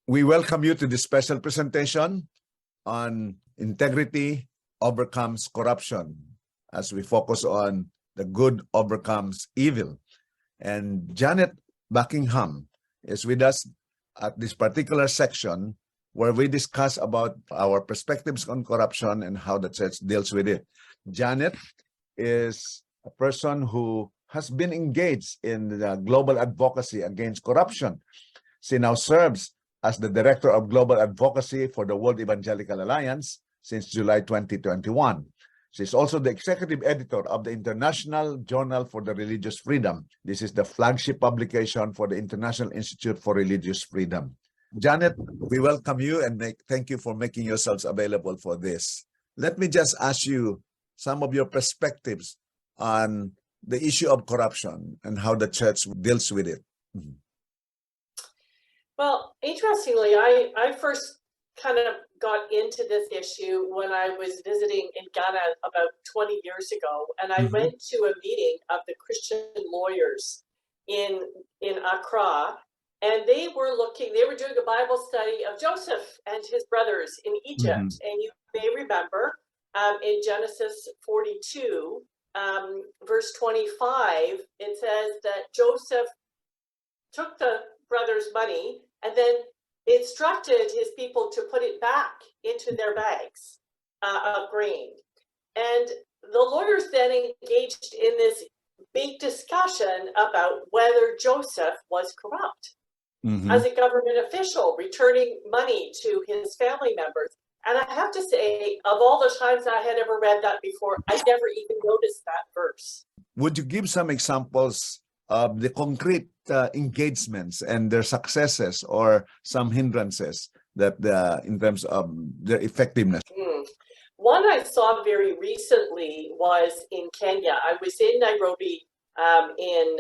We welcome you to this special presentation on integrity overcomes corruption as we focus on the good overcomes evil. And Janet Buckingham is with us at this particular section where we discuss about our perspectives on corruption and how the church deals with it. Janet is a person who has been engaged in the global advocacy against corruption. She now serves as the Director of Global Advocacy for the World Evangelical Alliance since July 2021. She's also the Executive Editor of the International Journal for the Religious Freedom. This is the flagship publication for the International Institute for Religious Freedom. Janet, we welcome you and thank you for making yourselves available for this. Let me just ask you some of your perspectives on the issue of corruption and how the church deals with it. Well, interestingly, I first kind of got into this issue when I was visiting in Ghana about 20 years ago, and I went to a meeting of the Christian lawyers in Accra, and they were doing a Bible study of Joseph and his brothers in Egypt. And you may remember in Genesis 42, verse 25, it says that Joseph took the brothers' money and then instructed his people to put it back into their bags of grain. And the lawyers then engaged in this big discussion about whether Joseph was corrupt as a government official, returning money to his family members. And I have to say, of all the times I had ever read that before, I never even noticed that verse. Would you give some examples of the concrete engagements and their successes or some hindrances that in terms of their effectiveness? One I saw very recently was in Kenya. I was in Nairobi in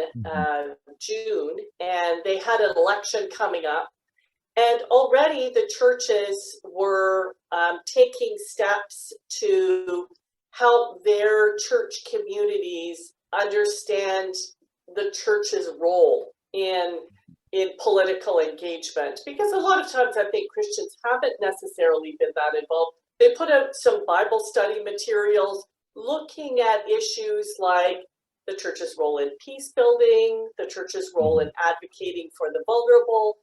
June, and they had an election coming up. And already the churches were taking steps to help their church communities understand the church's role in political engagement, because a lot of times I think Christians haven't necessarily been that involved. They put out some Bible study materials looking at issues like the church's role in peace building, the church's role in advocating for the vulnerable.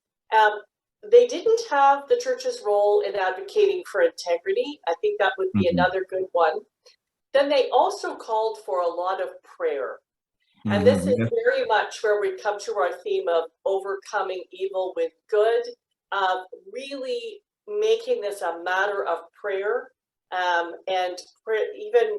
They didn't have the church's role in advocating for integrity. I think that would be another good one. Then they also called for a lot of prayer. And this is very much where we come to our theme of overcoming evil with good, really making this a matter of prayer. And even,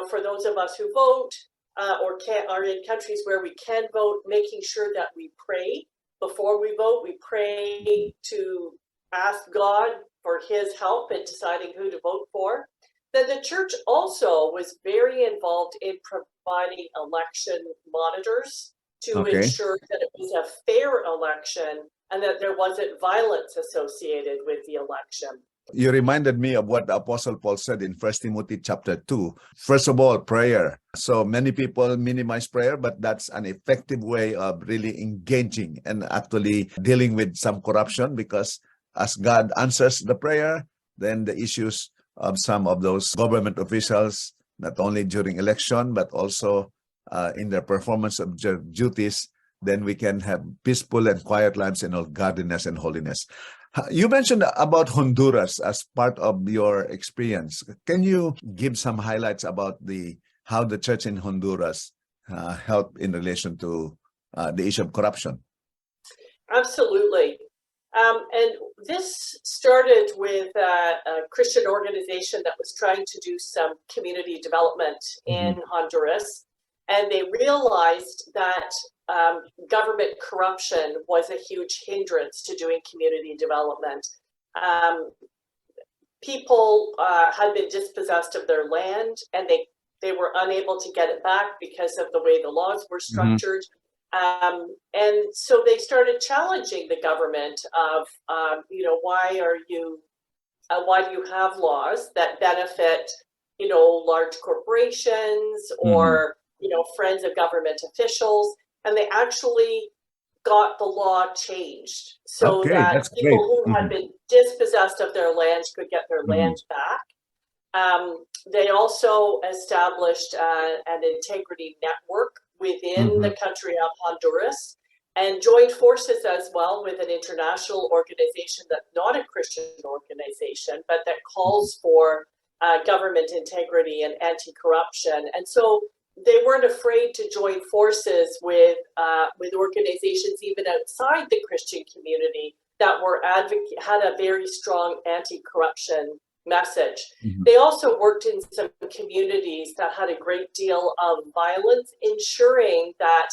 for those of us who vote or are in countries where we can vote, making sure that we pray before we vote. We pray to ask God for his help in deciding who to vote for. Then the church also was very involved in providing election monitors to ensure that it was a fair election and that there wasn't violence associated with the election. You reminded me of what the Apostle Paul said in 1 Timothy chapter 2. First of all, prayer. So many people minimize prayer, but that's an effective way of really engaging and actually dealing with some corruption, because as God answers the prayer, then the issues of some of those government officials, not only during election, but also in their performance of their duties, then we can have peaceful and quiet lives in all godliness and holiness. You mentioned about Honduras as part of your experience. Can you give some highlights about how the church in Honduras helped in relation to the issue of corruption? Absolutely. And this started with a Christian organization that was trying to do some community development in Honduras. And they realized that government corruption was a huge hindrance to doing community development. People had been dispossessed of their land, and they were unable to get it back because of the way the laws were structured. And so they started challenging the government of, why do you have laws that benefit, large corporations or, friends of government officials? And they actually got the law changed so Okay, that that's people great. who had been dispossessed of their lands could get their land back. They also established an integrity network within the country of Honduras and joined forces as well with an international organization that's not a Christian organization, but that calls for government integrity and anti-corruption. And so they weren't afraid to join forces with organizations even outside the Christian community that were had a very strong anti-corruption message. They also worked in some communities that had a great deal of violence, ensuring that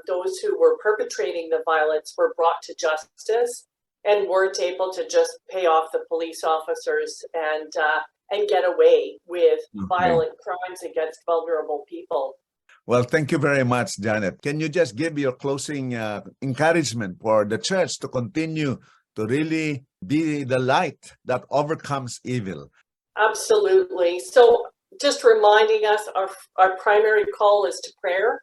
those who were perpetrating the violence were brought to justice and weren't able to just pay off the police officers and get away with violent crimes against vulnerable people. Well, thank you very much, Janet. Can you just give your closing encouragement for the church to continue to really be the light that overcomes evil? Absolutely. So just reminding us our primary call is to prayer,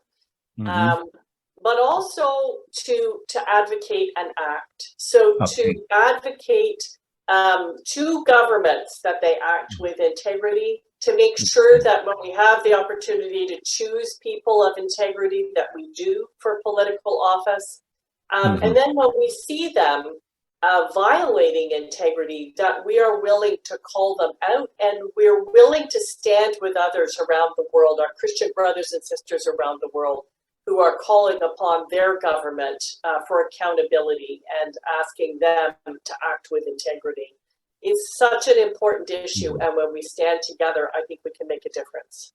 but also to advocate and act. So to advocate to governments that they act with integrity, to make sure that when we have the opportunity to choose people of integrity, that we do for political office. And then when we see them violating integrity, that we are willing to call them out and we're willing to stand with others around the world, our Christian brothers and sisters around the world, who are calling upon their government for accountability and asking them to act with integrity. It's such an important issue, and when we stand together, I think we can make a difference.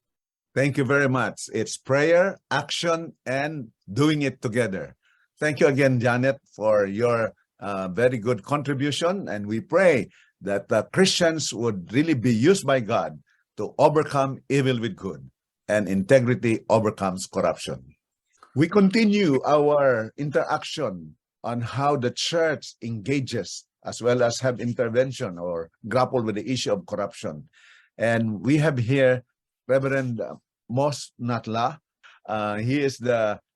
Thank you very much. It's prayer, action, and doing it together. Thank you again, Janet, for your very good contribution, and we pray that the Christians would really be used by God to overcome evil with good, and integrity overcomes corruption. We continue our interaction on how the church engages as well as have intervention or grapple with the issue of corruption. And we have here Reverend Ntlha. He is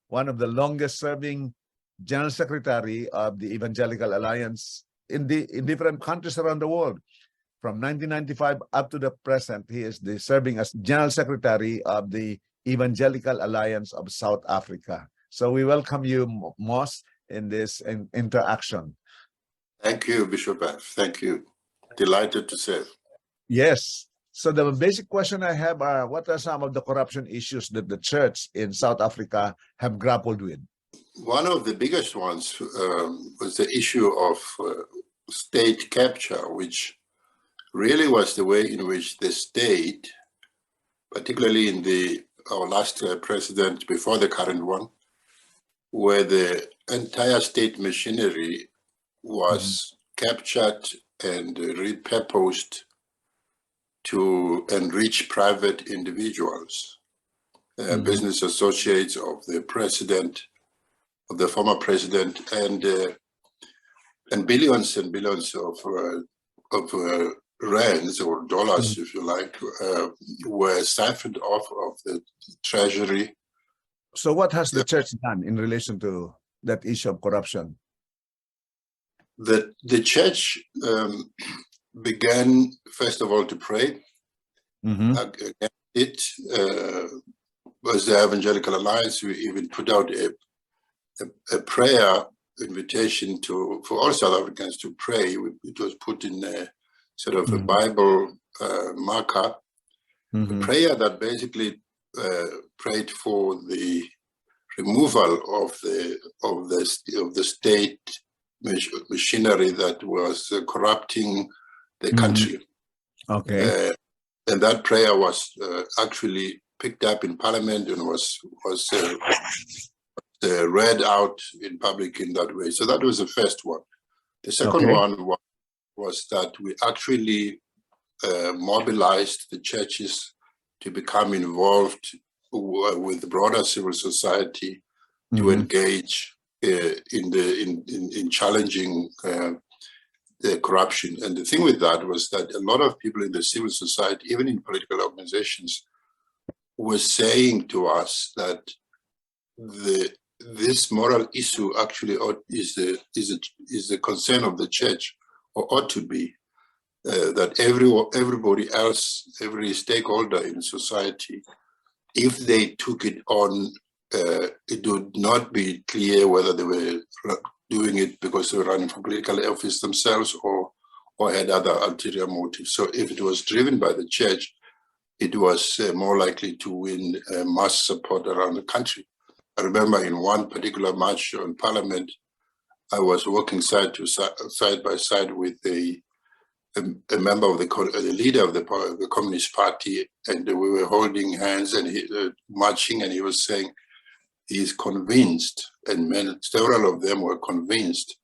one of the longest serving General Secretary of the Evangelical Alliance in different countries around the world. From 1995 up to the present, he is serving as General Secretary of the Evangelical Alliance of South Africa. So we welcome you, Moss, in this interaction. Thank you, Bishop F. Thank you. Delighted to serve. Yes. So the basic question I have are, what are some of the corruption issues that the church in South Africa have grappled with? One of the biggest ones was the issue of state capture, which really was the way in which the state, particularly in our last president before the current one, where the entire state machinery was captured and repurposed to enrich private individuals, business associates of the president, of the former president, and billions and billions of rands or dollars, if you like, were siphoned off of the treasury. So what has the church done in relation to that issue of corruption? The church began, first of all, to pray. Against it was the Evangelical Alliance. We even put out a prayer invitation for all South Africans to pray. It was put in a sort of a Bible marker, a prayer that basically prayed for the removal of the state machinery that was corrupting the country. Okay. And that prayer was actually picked up in Parliament and was read out in public in that way. So that was the first one. The second one was that we actually mobilized the churches to become involved with the broader civil society to engage in challenging the corruption. And the thing with that was that a lot of people in the civil society, even in political organizations, were saying to us that the this moral issue actually is the concern of the church, or ought to be, that everybody else, every stakeholder in society, if they took it on, it would not be clear whether they were doing it because they were running for political office themselves or had other ulterior motives. So if it was driven by the church, it was more likely to win mass support around the country. I remember in one particular march on Parliament, I was working side by side with a member of the leader of the Communist Party, and we were holding hands and marching, and he was saying he's convinced, and several of them were convinced,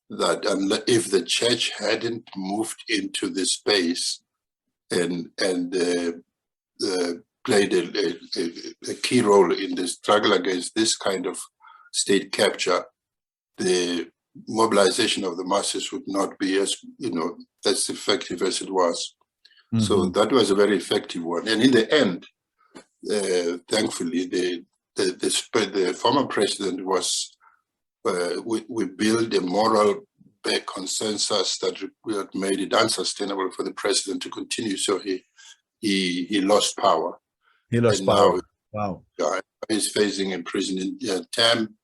that if the church hadn't moved into this space and played a key role in the struggle against this kind of state capture, the mobilization of the masses would not be as effective as it was. Mm-hmm. So that was a very effective one. And in the end, thankfully, the former president was, we built a moral consensus that made it unsustainable for the president to continue. So he lost power. He lost power. Wow. He's facing imprisonment term.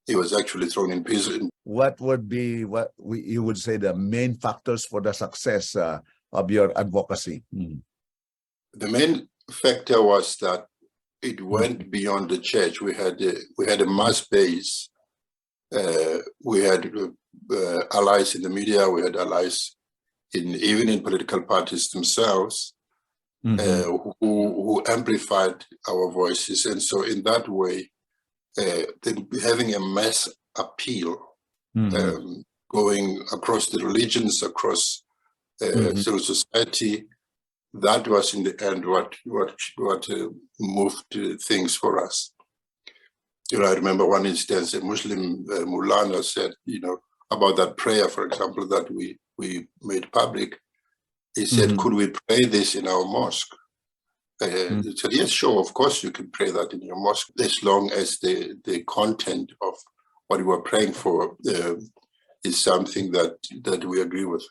He was actually thrown in prison. What would be you would say the main factors for the success of your advocacy? The main factor was that it went beyond the church. We had a mass base. We had allies in the media. We had allies even in political parties themselves. Who amplified our voices. And so in that way, having a mass appeal going across the religions, across civil society, that was in the end what moved things for us. I remember one instance, a Muslim Mulana said, about that prayer, for example, that we made public. He said, could we pray this in our mosque? He said, yes, sure, of course you can pray that in your mosque, as long as the content of what you are praying for is something that we agree with.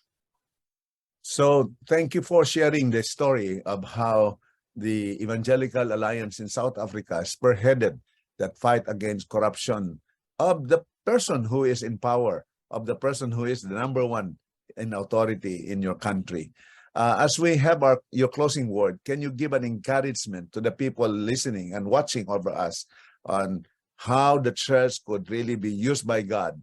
So thank you for sharing the story of how the Evangelical Alliance in South Africa spearheaded that fight against corruption of the person who is in power, of the person who is the number one in authority in your country. As we have your closing word, can you give an encouragement to the people listening and watching over us on how the church could really be used by God,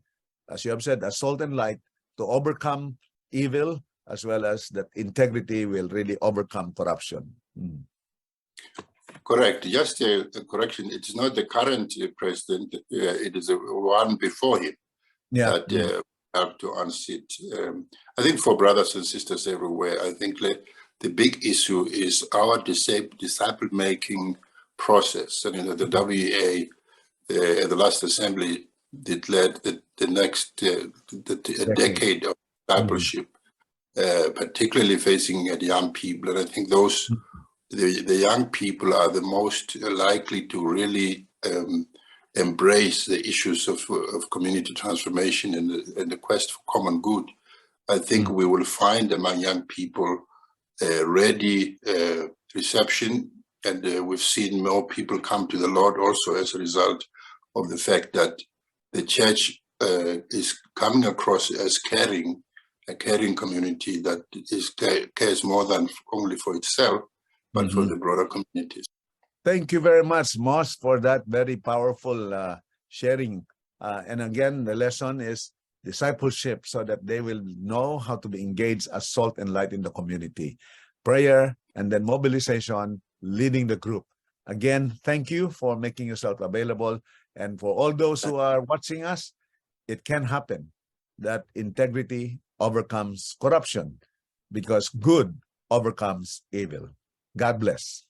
as you have said, as salt and light, to overcome evil, as well as that integrity will really overcome corruption? Correct. Just a correction. It is not the current president. It is the one before him that helped to unseat. I think for brothers and sisters everywhere, I think the big issue is our disciple-making process. And the WEA at the last assembly did led the next decade of discipleship, particularly facing at young people. And I think the young people are the most likely to really embrace the issues of community transformation and the quest for common good. I think we will find among young people ready reception, and we've seen more people come to the Lord also as a result of the fact that the church is coming across as a caring community that cares more than only for itself, but for the broader communities. Thank you very much, Moss, for that very powerful sharing. And again, the lesson is discipleship, so that they will know how to be engaged as salt and light in the community. Prayer, and then mobilization, leading the group. Again, thank you for making yourself available. And for all those who are watching us, it can happen that integrity overcomes corruption, because good overcomes evil. God bless.